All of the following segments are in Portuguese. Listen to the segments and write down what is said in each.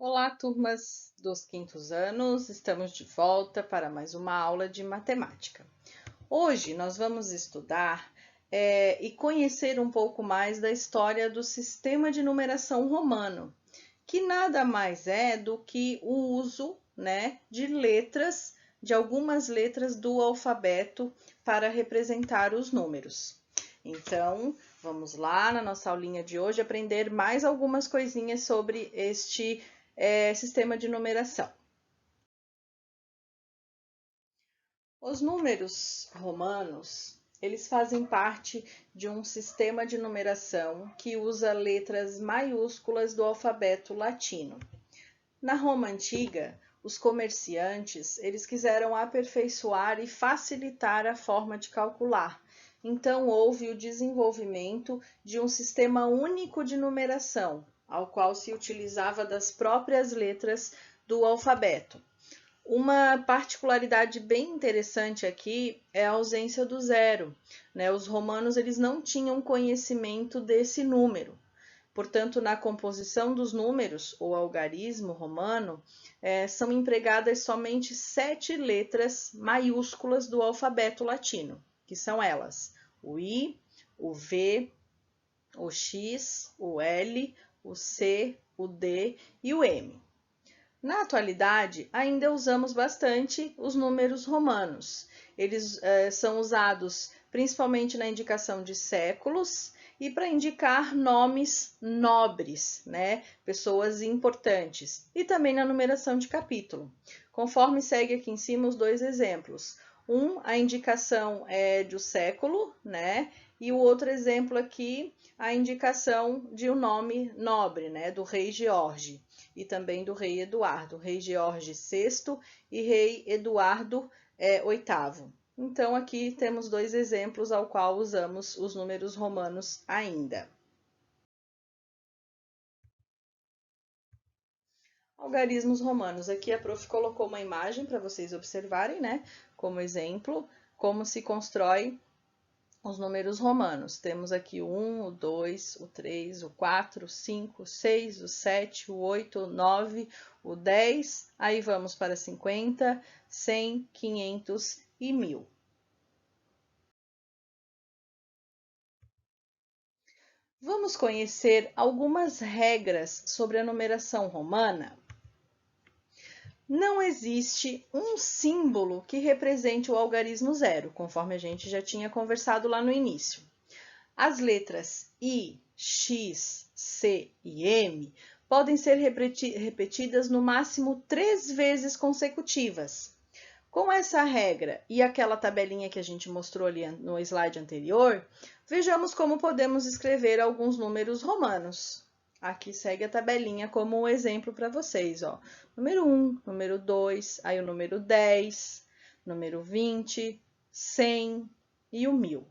Olá, turmas dos quintos anos, estamos de volta para mais uma aula de matemática. Hoje nós vamos estudar e conhecer um pouco mais da história do sistema de numeração romano, que nada mais é do que o uso, de letras, de algumas letras do alfabeto para representar os números. Então, vamos lá na nossa aulinha de hoje aprender mais algumas coisinhas sobre este sistema de numeração. Os números romanos, eles fazem parte de um sistema de numeração que usa letras maiúsculas do alfabeto latino. Na Roma antiga, os comerciantes, eles quiseram aperfeiçoar e facilitar a forma de calcular. Então houve o desenvolvimento de um sistema único de numeração, ao qual se utilizava das próprias letras do alfabeto. Uma particularidade bem interessante aqui é a ausência do zero, né? Os romanos eles não tinham conhecimento desse número. Portanto, na composição dos números, o algarismo romano, são empregadas somente 7 letras maiúsculas do alfabeto latino, que são elas: o I, o V, o X, o L, o C, o D e o M. Na atualidade, ainda usamos bastante os números romanos. Eles são usados principalmente na indicação de séculos e para indicar nomes nobres, né? Pessoas importantes, e também na numeração de capítulo. Conforme segue aqui em cima os dois exemplos. A indicação é do século, né? E o outro exemplo aqui, a indicação de um nome nobre, né? Do rei George e também do rei Eduardo, rei George VI e rei Eduardo VIII. Então, aqui temos dois exemplos ao qual usamos os números romanos ainda. Algarismos romanos. Aqui a prof colocou uma imagem para vocês observarem, né? Como exemplo, como se constrói os números romanos. Temos aqui o 1, o 2, o 3, o 4, o 5, o 6, o 7, o 8, o 9, o 10. Aí vamos para 50, 100, 500 e 1000. Vamos conhecer algumas regras sobre a numeração romana? Não existe um símbolo que represente o algarismo zero, conforme a gente já tinha conversado lá no início. As letras I, X, C e M podem ser repetidas no máximo 3 vezes consecutivas. Com essa regra e aquela tabelinha que a gente mostrou ali no slide anterior, vejamos como podemos escrever alguns números romanos. Aqui segue a tabelinha como um exemplo para vocês, ó. Número 1, número 2, aí o número 10, número 20, 100 e o 1000.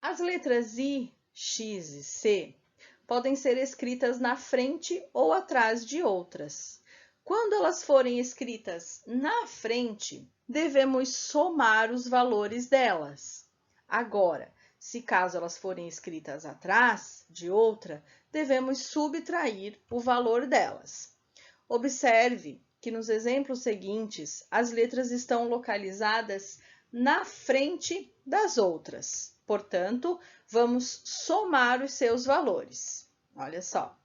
As letras I, X e C podem ser escritas na frente ou atrás de outras. Quando elas forem escritas na frente, devemos somar os valores delas. Agora, se caso elas forem escritas atrás de outra, devemos subtrair o valor delas. Observe que nos exemplos seguintes, as letras estão localizadas na frente das outras. Portanto, vamos somar os seus valores. Olha só,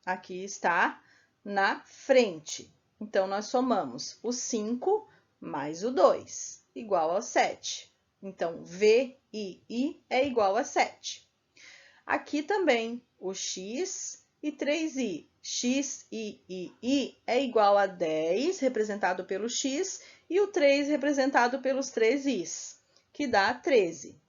aqui está na frente. Então, nós somamos o 5 mais o 2, igual a 7. Então, VI é igual a 7. Aqui também, o X e 3i. X, I é igual a 10, representado pelo X, e o 3 representado pelos 3 Is, que dá 13.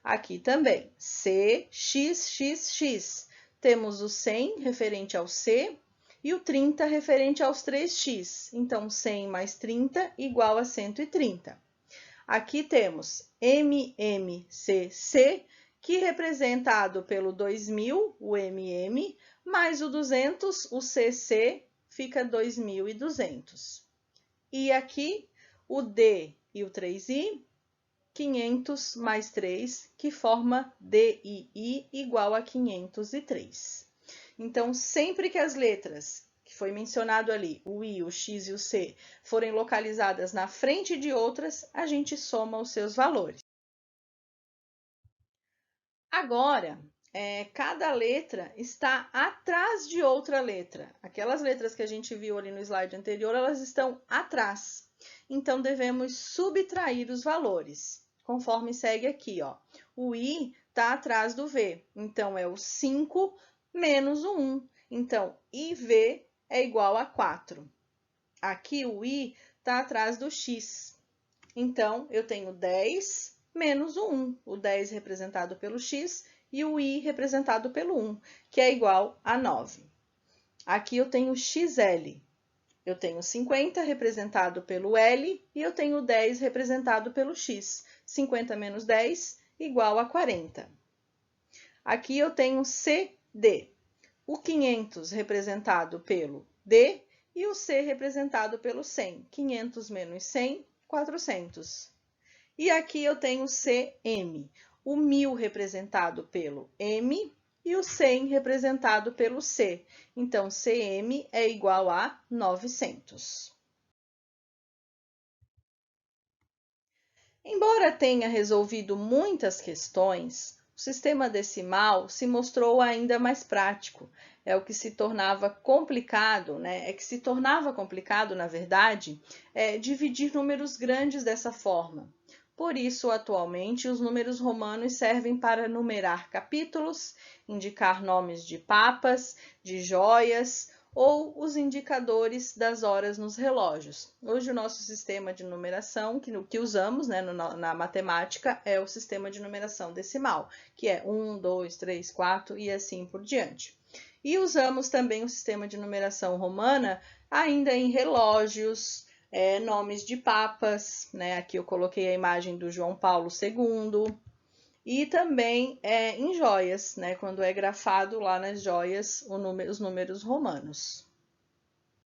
Aqui também, C, X, X, X. Temos o 100 referente ao C e o 30 referente aos 3x. Então, 100 mais 30 igual a 130. Aqui temos MMCC, que representado pelo 2000, o MM, mais o 200, o CC, fica 2200. E aqui, o D e o 3i, 500 mais 3, que forma DII igual a 503. Então, sempre que as letras que foi mencionado ali, o I, o X e o C, forem localizadas na frente de outras, a gente soma os seus valores. Agora, cada letra está atrás de outra letra. Aquelas letras que a gente viu ali no slide anterior, elas estão atrás. Então, devemos subtrair os valores, conforme segue aqui, ó. O I está atrás do V, então é o 5 menos o 1. Então, IV é igual a 4. Aqui o I está atrás do X. Então, eu tenho 10 menos o 1, o 10 representado pelo X e o I representado pelo 1, que é igual a 9. Aqui eu tenho XL. Eu tenho 50 representado pelo L e eu tenho 10 representado pelo X. 50 menos 10 igual a 40. Aqui eu tenho CD. O 500 representado pelo D e o C representado pelo 100. 500 menos 100, 400. E aqui eu tenho CM, o 1000 representado pelo M e o 100 representado pelo C. Então, CM é igual a 900. Embora tenha resolvido muitas questões, o sistema decimal se mostrou ainda mais prático. É o que se tornava complicado, né? É que se tornava complicado, na verdade, dividir números grandes dessa forma. Por isso, atualmente, os números romanos servem para numerar capítulos, indicar nomes de papas, de joias ou os indicadores das horas nos relógios. Hoje, o nosso sistema de numeração, que usamos, né, na matemática, é o sistema de numeração decimal, que é 1, 2, 3, 4 e assim por diante. E usamos também o sistema de numeração romana ainda em relógios, nomes de papas, né? Aqui eu coloquei a imagem do João Paulo II, e também em joias, né? Quando é grafado lá nas joias os números romanos.